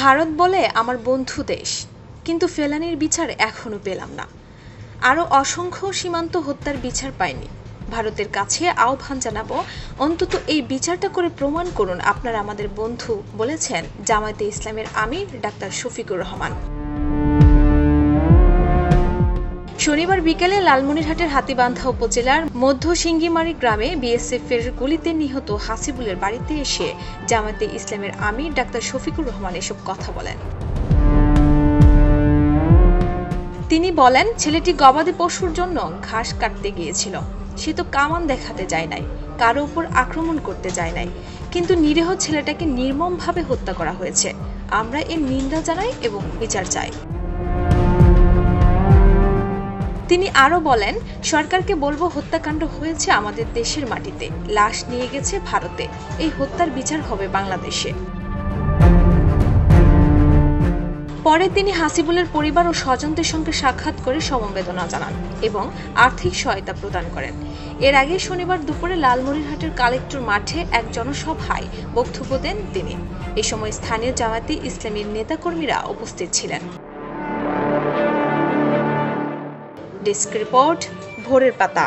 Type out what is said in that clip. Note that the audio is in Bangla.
ভারত বলে আমার বন্ধু দেশ, কিন্তু ফেলানির বিচার এখনো পেলাম না। আরও অসংখ্য সীমান্ত হত্যার বিচার পাইনি। ভারতের কাছে আহ্বান জানাবো, অন্তত এই বিচারটা করে প্রমাণ করুন আপনারা আমাদের বন্ধু, বলেছেন জামায়াতে ইসলামের আমির ডাক্তার শফিকুর রহমান। শনিবার বিকেলে লালমনিরহাটের হাতীবান্ধা উপজেলার মধ্য সিঙ্গিমারি গ্রামে বিএসএফের গুলিতে নিহত হাসিবুলের বাড়িতে এসে জামায়াতে ইসলামের আমির ডাক্তার শফিকুর রহমান এসব কথা বলেন। তিনি বলেন, ছেলেটি গবাদি পশুর জন্য ঘাস কাটতে গিয়েছিল। সে তো কামান দেখাতে যায় নাই, কারো উপর আক্রমণ করতে যায় নাই, কিন্তু নিরীহ ছেলেটাকে নির্মমভাবে হত্যা করা হয়েছে। আমরা এর নিন্দা জানাই এবং বিচার চাই। তিনি আরও বলেন, সরকারকে বলবো, হত্যাকাণ্ড হয়েছে আমাদের দেশের মাটিতে, লাশ নিয়ে গেছে ভারতে, এই হত্যার বিচার হবে বাংলাদেশে। পরে তিনি হাসিবুলের পরিবার ও স্বজনদের সঙ্গে সাক্ষাৎ করে সমবেদনা জানান এবং আর্থিক সহায়তা প্রদান করেন। এর আগে শনিবার দুপুরে লালমনিরহাটের কালেক্টর মাঠে এক জনসভায় বক্তব্য দেন তিনি। এ সময় স্থানীয় জামায়াতে ইসলামীর নেতাকর্মীরা উপস্থিত ছিলেন। ডেস্ক রিপোর্ট, ভোরের পাতা।